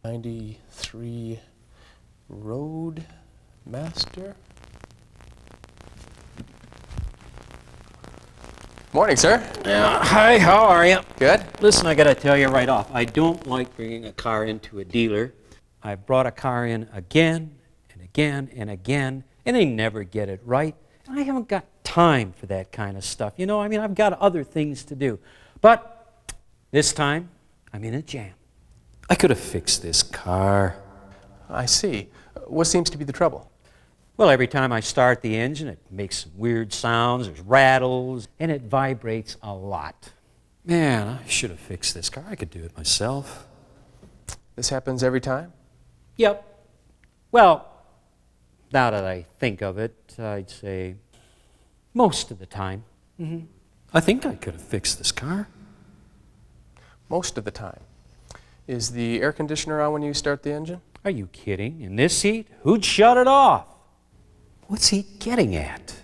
93 Roadmaster. Morning, sir. Hi, how are you? Good. Listen, I gotta tell you right off, I don't like bringing a car into a dealer. I've brought a car in again and again and again, and they never get it right. And I haven't got time for that kind of stuff. You know, I mean, I've got other things to do. But this time, I'm in a jam. I could have fixed this car. I see. What seems to be the trouble? Well, every time I start the engine, it makes some weird sounds, there's rattles, and it vibrates a lot. Man, I should have fixed this car. I could do it myself. This happens every time? Yep. Well, now that I think of it, I'd say most of the time. I think I could have fixed this car. Most of the time. Is the air conditioner on when you start the engine? Are you kidding? In this heat? Who'd shut it off? What's he getting at?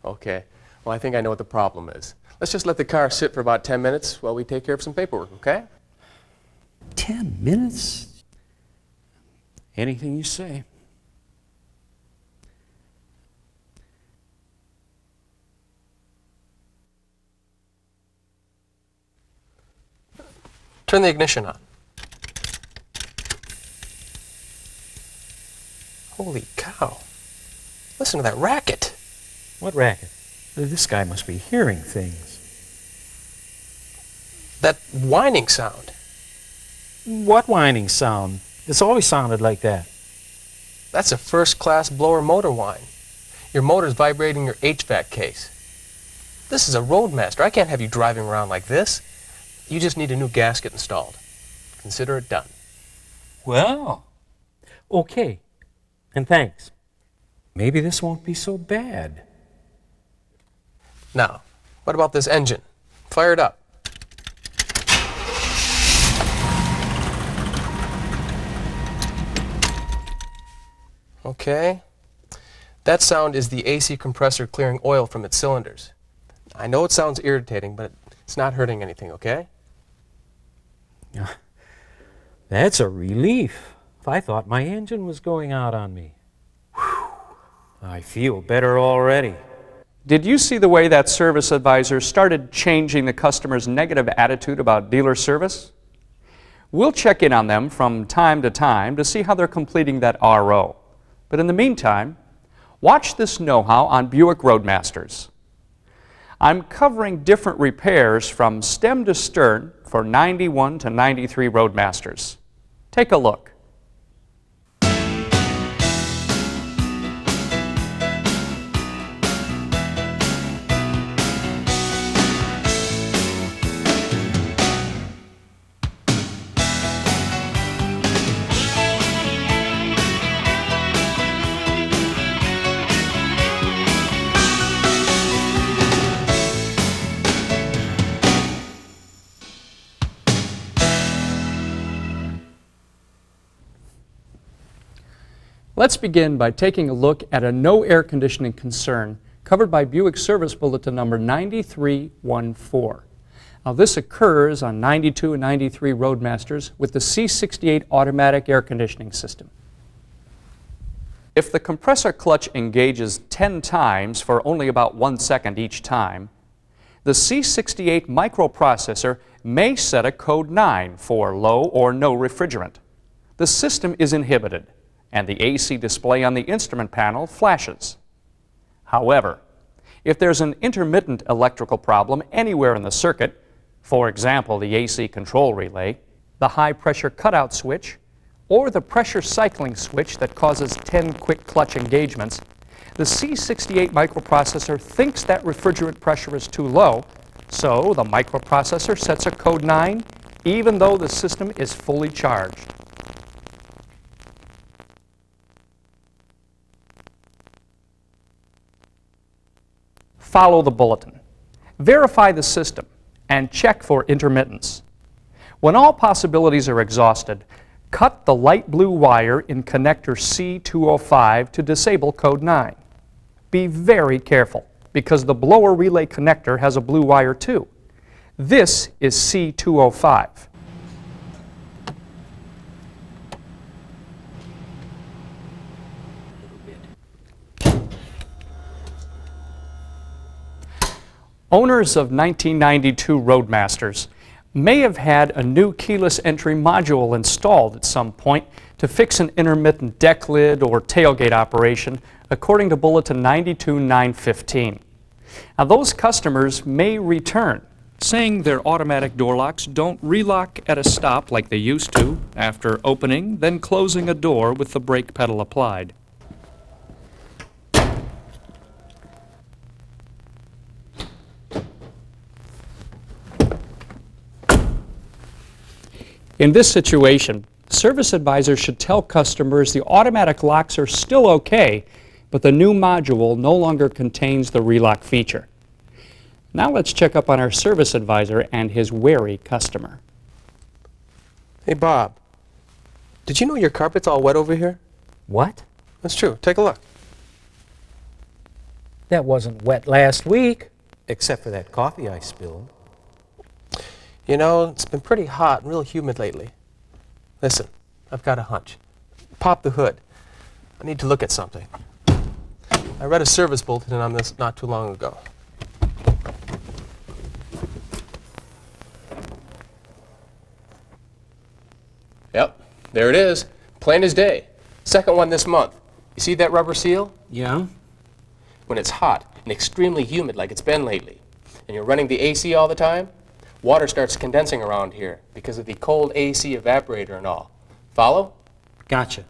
Okay. Well, I think I know what the problem is. Let's just let the car sit for about 10 minutes while we take care of some paperwork, okay? 10 minutes? Anything you say. Turn the ignition on. Holy cow. Listen to that racket. What racket? This guy must be hearing things. That whining sound. What whining sound? It's always sounded like that. That's a first-class blower motor whine. Your motor's vibrating your HVAC case. This is a Roadmaster. I can't have you driving around like this. You just need a new gasket installed. Consider it done. Well, okay. And thanks. Maybe this won't be so bad. Now, what about this engine? Fire it up. Okay. That sound is the AC compressor clearing oil from its cylinders. I know it sounds irritating, but it's not hurting anything, okay? That's a relief. I thought my engine was going out on me. Whew. I feel better already. Did you see the way that service advisor started changing the customer's negative attitude about dealer service? We'll check in on them from time to time to see how they're completing that RO. But in the meantime, watch this know-how on Buick Roadmasters. I'm covering different repairs from stem to stern for 91 to 93 Roadmasters. Take a look. Let's begin by taking a look at a no air conditioning concern covered by Buick Service Bulletin number 9314. Now this occurs on 92 and 93 Roadmasters with the C68 automatic air conditioning system. If the compressor clutch engages 10 times for only about 1 second each time, the C68 microprocessor may set a code 9 for low or no refrigerant. The system is inhibited, and the AC display on the instrument panel flashes. However, if there's an intermittent electrical problem anywhere in the circuit, for example the AC control relay, the high pressure cutout switch, or the pressure cycling switch that causes 10 quick clutch engagements, the C68 microprocessor thinks that refrigerant pressure is too low, so the microprocessor sets a code 9 even though the system is fully charged. Follow the bulletin. Verify the system and check for intermittence. When all possibilities are exhausted, cut the light blue wire in connector C205 to disable code 9. Be very careful because the blower relay connector has a blue wire too. This is C205. Owners of 1992 Roadmasters may have had a new keyless entry module installed at some point to fix an intermittent deck lid or tailgate operation, according to Bulletin 92-915. Now, those customers may return, saying their automatic door locks don't relock at a stop like they used to after opening, then closing a door with the brake pedal applied. In this situation, Service Advisor should tell customers the automatic locks are still okay, but the new module no longer contains the relock feature. Now let's check up on our Service Advisor and his wary customer. Hey, Bob, did you know your carpet's all wet over here? What? That's true. Take a look. That wasn't wet last week, except for that coffee I spilled. You know, it's been pretty hot and real humid lately. Listen, I've got a hunch. Pop the hood. I need to look at something. I read a service bulletin on this not too long ago. Yep, there it is. Plain as day. Second one this month. You see that rubber seal? Yeah? When it's hot and extremely humid like it's been lately, and you're running the AC all the time, water starts condensing around here because of the cold AC evaporator and all. Follow? Gotcha.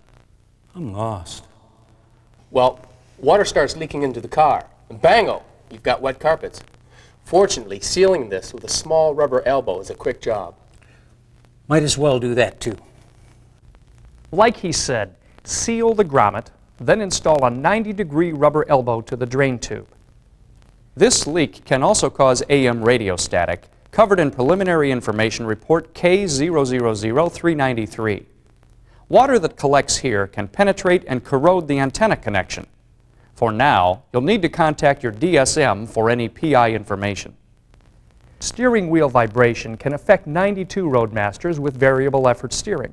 I'm lost. Well, water starts leaking into the car, and bango, you've got wet carpets. Fortunately, sealing this with a small rubber elbow is a quick job. Might as well do that too. Like he said, seal the grommet, then install a 90-degree rubber elbow to the drain tube. This leak can also cause AM radio static, covered in Preliminary Information Report K000393. Water that collects here can penetrate and corrode the antenna connection. For now, you'll need to contact your DSM for any PI information. Steering wheel vibration can affect 92 Roadmasters with variable effort steering.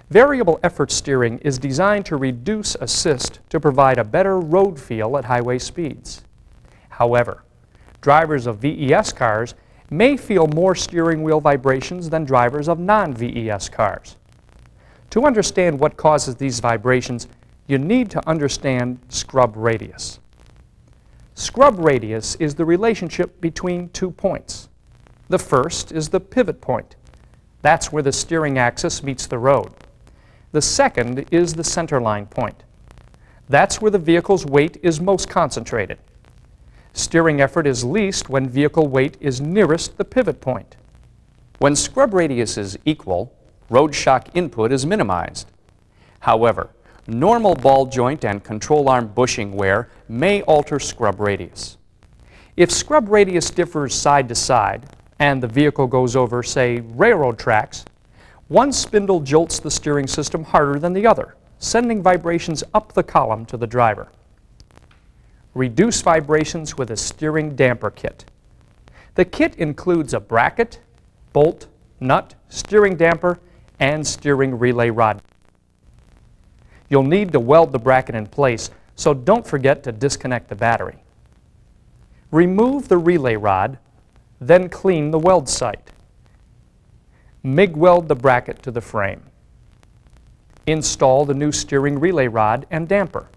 Variable effort steering is designed to reduce assist to provide a better road feel at highway speeds. However, drivers of VES cars may feel more steering wheel vibrations than drivers of non-VES cars. To understand what causes these vibrations, you need to understand scrub radius. Scrub radius is the relationship between 2 points. The first is the pivot point. That's where the steering axis meets the road. The second is the centerline point. That's where the vehicle's weight is most concentrated. Steering effort is least when vehicle weight is nearest the pivot point. When scrub radius is equal, road shock input is minimized. However, normal ball joint and control arm bushing wear may alter scrub radius. If scrub radius differs side to side and the vehicle goes over, say, railroad tracks, one spindle jolts the steering system harder than the other, sending vibrations up the column to the driver. Reduce vibrations with a steering damper kit. The kit includes a bracket, bolt, nut, steering damper, and steering relay rod. You'll need to weld the bracket in place, so don't forget to disconnect the battery. Remove the relay rod, then clean the weld site. MIG weld the bracket to the frame. Install the new steering relay rod and damper.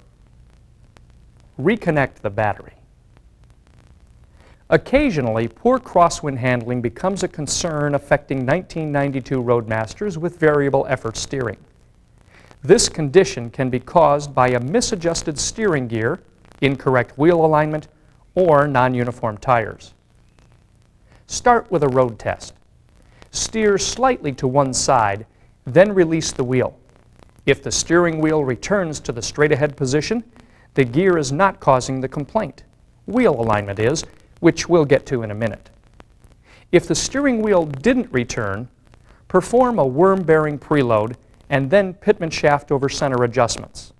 Reconnect the battery. Occasionally, poor crosswind handling becomes a concern affecting 1992 Roadmasters with variable effort steering. This condition can be caused by a misadjusted steering gear, incorrect wheel alignment, or non-uniform tires. Start with a road test. Steer slightly to one side, then release the wheel. If the steering wheel returns to the straight-ahead position, the gear is not causing the complaint. Wheel alignment is, which we'll get to in a minute. If the steering wheel didn't return, perform a worm bearing preload and then pitman shaft over center adjustments.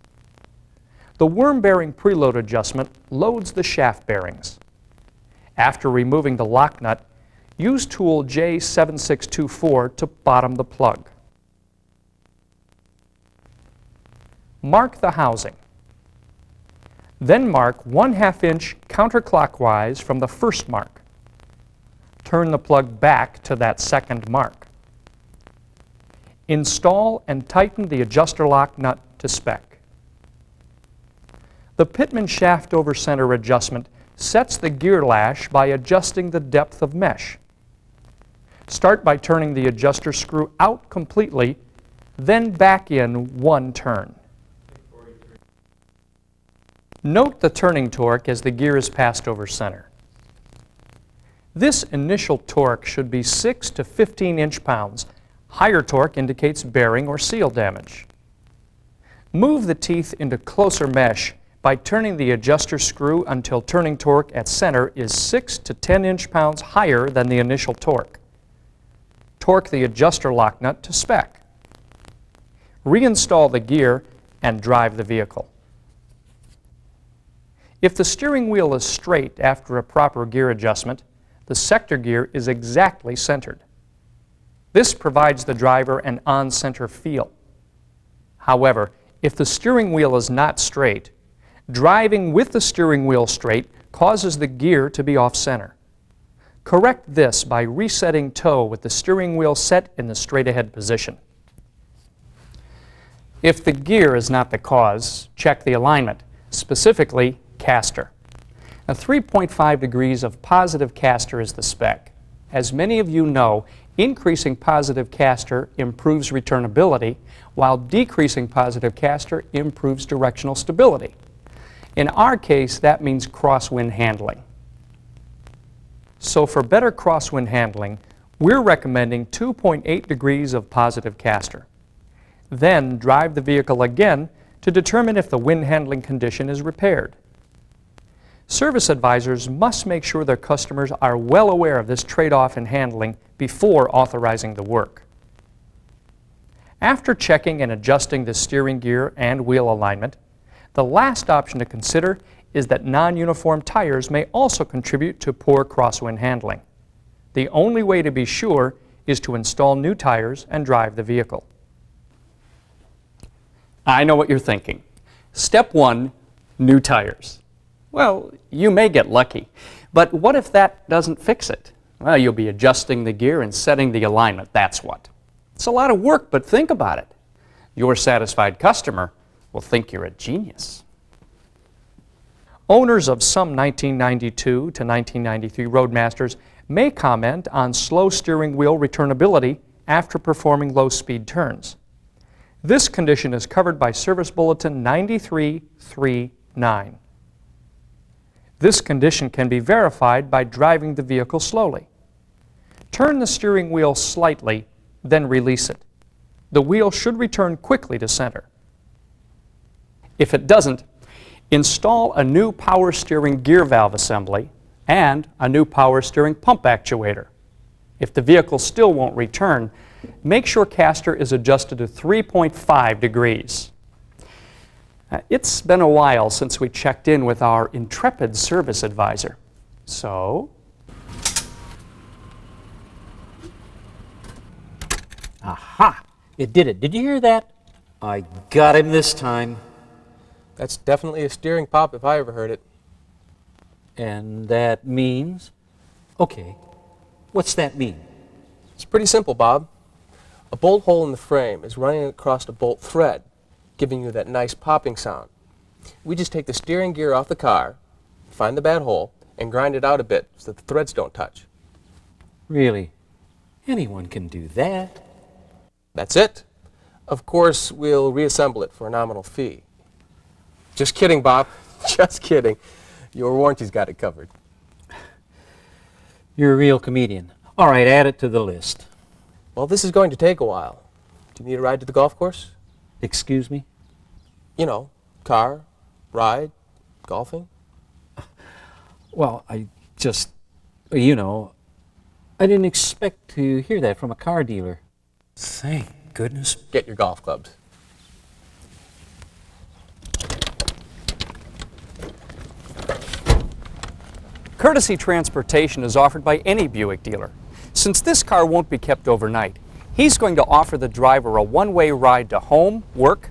The worm bearing preload adjustment loads the shaft bearings. After removing the lock nut, use tool J7624 to bottom the plug. Mark the housing. Then mark 1/2 inch counterclockwise from the first mark. Turn the plug back to that second mark. Install and tighten the adjuster lock nut to spec. The Pitman shaft over center adjustment sets the gear lash by adjusting the depth of mesh. Start by turning the adjuster screw out completely, then back in 1 turn. Note the turning torque as the gear is passed over center. This initial torque should be 6 to 15 inch-pounds. Higher torque indicates bearing or seal damage. Move the teeth into closer mesh by turning the adjuster screw until turning torque at center is 6 to 10 inch-pounds higher than the initial torque. Torque the adjuster lock nut to spec. Reinstall the gear and drive the vehicle. If the steering wheel is straight after a proper gear adjustment, the sector gear is exactly centered. This provides the driver an on-center feel. However, if the steering wheel is not straight, driving with the steering wheel straight causes the gear to be off-center. Correct this by resetting toe with the steering wheel set in the straight-ahead position. If the gear is not the cause, check the alignment, specifically caster. Now, 3.5 degrees of positive caster is the spec. As many of you know, increasing positive caster improves returnability, while decreasing positive caster improves directional stability. In our case, that means crosswind handling. So for better crosswind handling, we're recommending 2.8 degrees of positive caster. Then drive the vehicle again to determine if the wind handling condition is repaired. Service advisors must make sure their customers are well aware of this trade-off in handling before authorizing the work. After checking and adjusting the steering gear and wheel alignment, the last option to consider is that non-uniform tires may also contribute to poor crosswind handling. The only way to be sure is to install new tires and drive the vehicle. I know what you're thinking. Step 1, new tires. Well, you may get lucky, but what if that doesn't fix it? Well, you'll be adjusting the gear and setting the alignment, that's what. It's a lot of work, but think about it. Your satisfied customer will think you're a genius. Owners of some 1992 to 1993 Roadmasters may comment on slow steering wheel returnability after performing low-speed turns. This condition is covered by Service Bulletin 9339. This condition can be verified by driving the vehicle slowly. Turn the steering wheel slightly, then release it. The wheel should return quickly to center. If it doesn't, install a new power steering gear valve assembly and a new power steering pump actuator. If the vehicle still won't return, make sure caster is adjusted to 3.5 degrees. It's been a while since we checked in with our intrepid service advisor. So, Aha! It did it. Did you hear that? I got him this time. That's definitely a steering pop if I ever heard it. And that means? Okay. What's that mean? It's pretty simple, Bob. A bolt hole in the frame is running across a bolt thread, giving you that nice popping sound. We just take the steering gear off the car, find the bad hole, and grind it out a bit so that the threads don't touch. Really? Anyone can do that. That's it. Of course, we'll reassemble it for a nominal fee. Just kidding, Bob. Just kidding. Your warranty's got it covered. You're a real comedian. All right, add it to the list. Well, this is going to take a while. Do you need a ride to the golf course? Excuse me? You know, car, ride, golfing. Well, I just, I didn't expect to hear that from a car dealer. Thank goodness. Get your golf clubs. Courtesy transportation is offered by any Buick dealer. Since this car won't be kept overnight, he's going to offer the driver a one-way ride to home, work,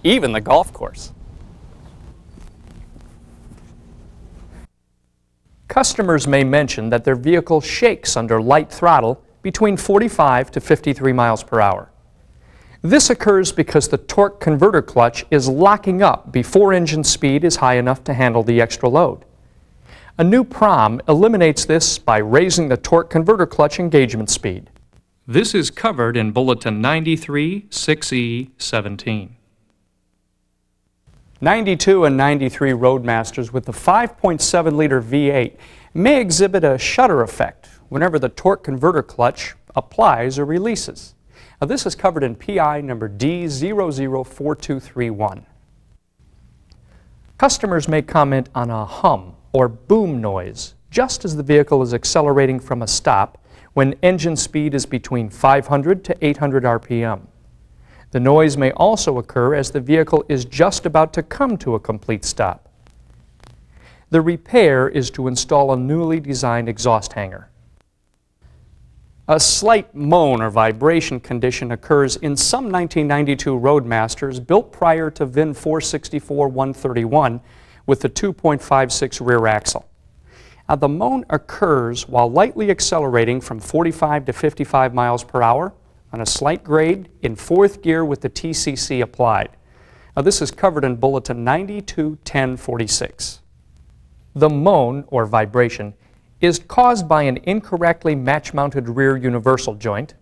even the golf course. Customers may mention that their vehicle shakes under light throttle between 45 to 53 miles per hour. This occurs because the torque converter clutch is locking up before engine speed is high enough to handle the extra load. A new PROM eliminates this by raising the torque converter clutch engagement speed. This is covered in Bulletin 93 6E17. 92 and 93 Roadmasters with the 5.7-liter V8 may exhibit a shudder effect whenever the torque converter clutch applies or releases. Now, this is covered in PI number D004231. Customers may comment on a hum or boom noise just as the vehicle is accelerating from a stop when engine speed is between 500 to 800 RPM. The noise may also occur as the vehicle is just about to come to a complete stop. The repair is to install a newly designed exhaust hanger. A slight moan or vibration condition occurs in some 1992 Roadmasters built prior to VIN 464-131 with the 2.56 rear axle. Now, the moan occurs while lightly accelerating from 45 to 55 miles per hour on a slight grade in fourth gear with the TCC applied. Now, this is covered in Bulletin 92-1046. The moan, or vibration, is caused by an incorrectly match-mounted rear universal joint,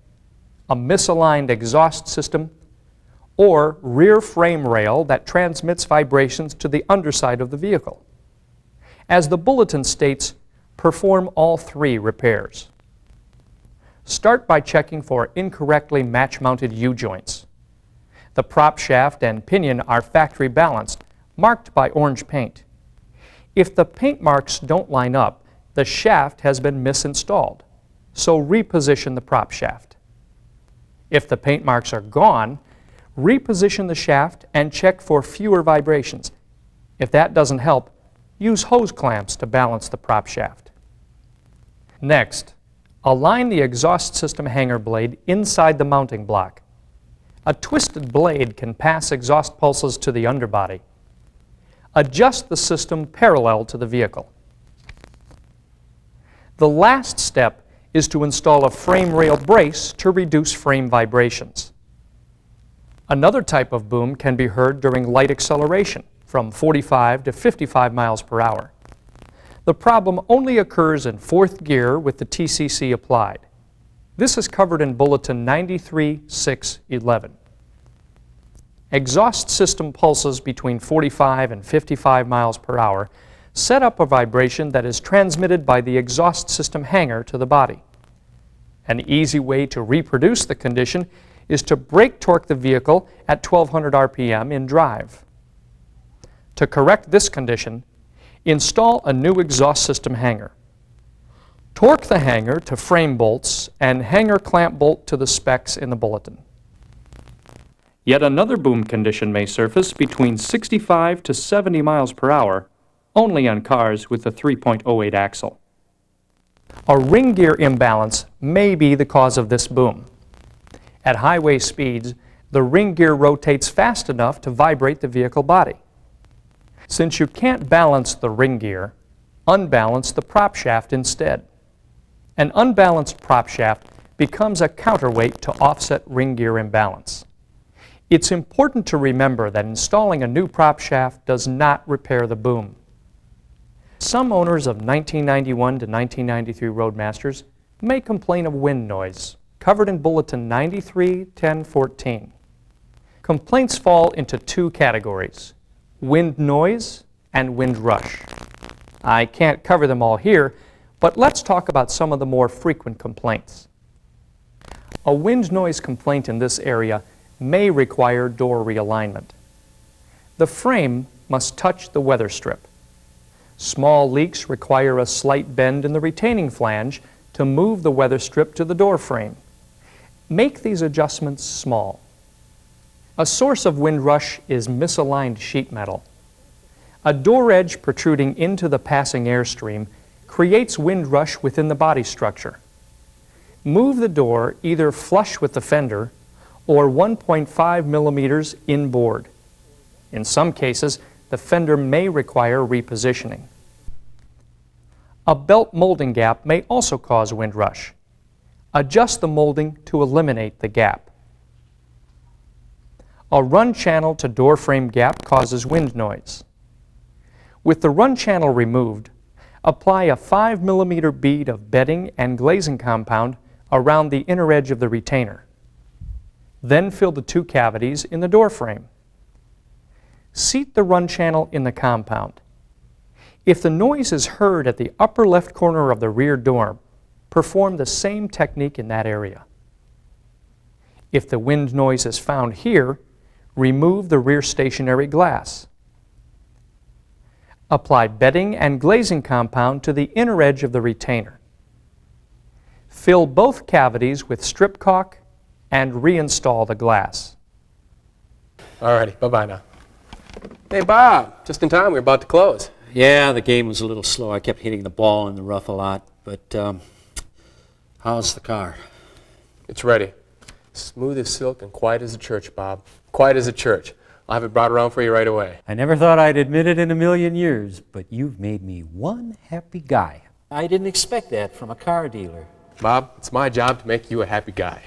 a misaligned exhaust system, or rear frame rail that transmits vibrations to the underside of the vehicle. As the bulletin states, perform all three repairs. Start by checking for incorrectly match-mounted U-joints. The prop shaft and pinion are factory balanced, marked by orange paint. If the paint marks don't line up, the shaft has been misinstalled, so reposition the prop shaft. If the paint marks are gone, reposition the shaft and check for fewer vibrations. If that doesn't help, use hose clamps to balance the prop shaft. Next, align the exhaust system hanger blade inside the mounting block. A twisted blade can pass exhaust pulses to the underbody. Adjust the system parallel to the vehicle. The last step is to install a frame rail brace to reduce frame vibrations. Another type of boom can be heard during light acceleration from 45 to 55 miles per hour. The problem only occurs in fourth gear with the TCC applied. This is covered in Bulletin 93-611. Exhaust system pulses between 45 and 55 miles per hour set up a vibration that is transmitted by the exhaust system hanger to the body. An easy way to reproduce the condition is to brake torque the vehicle at 1200 RPM in drive. To correct this condition, install a new exhaust system hanger. Torque the hanger to frame bolts and hanger clamp bolt to the specs in the bulletin. Yet another boom condition may surface between 65 to 70 miles per hour, only on cars with the 3.08 axle. A ring gear imbalance may be the cause of this boom. At highway speeds, the ring gear rotates fast enough to vibrate the vehicle body. Since you can't balance the ring gear, unbalance the prop shaft instead. An unbalanced prop shaft becomes a counterweight to offset ring gear imbalance. It's important to remember that installing a new prop shaft does not repair the boom. Some owners of 1991 to 1993 Roadmasters may complain of wind noise, covered in Bulletin 93-1014. Complaints fall into two categories: wind noise and wind rush. I can't cover them all here, but let's talk about some of the more frequent complaints. A wind noise complaint in this area may require door realignment. The frame must touch the weather strip. Small leaks require a slight bend in the retaining flange to move the weather strip to the door frame. Make these adjustments small. A source of wind rush is misaligned sheet metal. A door edge protruding into the passing airstream creates wind rush within the body structure. Move the door either flush with the fender or 1.5 millimeters inboard. In some cases, the fender may require repositioning. A belt molding gap may also cause wind rush. Adjust the molding to eliminate the gap. A run channel to door frame gap causes wind noise. With the run channel removed, apply a 5 mm bead of bedding and glazing compound around the inner edge of the retainer. Then fill the 2 cavities in the door frame. Seat the run channel in the compound. If the noise is heard at the upper left corner of the rear door, perform the same technique in that area. If the wind noise is found here, remove the rear stationary glass. Apply bedding and glazing compound to the inner edge of the retainer. Fill both cavities with strip caulk and reinstall the glass. Alrighty, bye-bye now. Hey, Bob, just in time, we're about to close. Yeah, the game was a little slow. I kept hitting the ball in the rough a lot, but how's the car? It's ready. Smooth as silk and quiet as a church, Bob. Quiet as a church. I'll have it brought around for you right away. I never thought I'd admit it in a million years, but you've made me one happy guy. I didn't expect that from a car dealer. Bob, it's my job to make you a happy guy.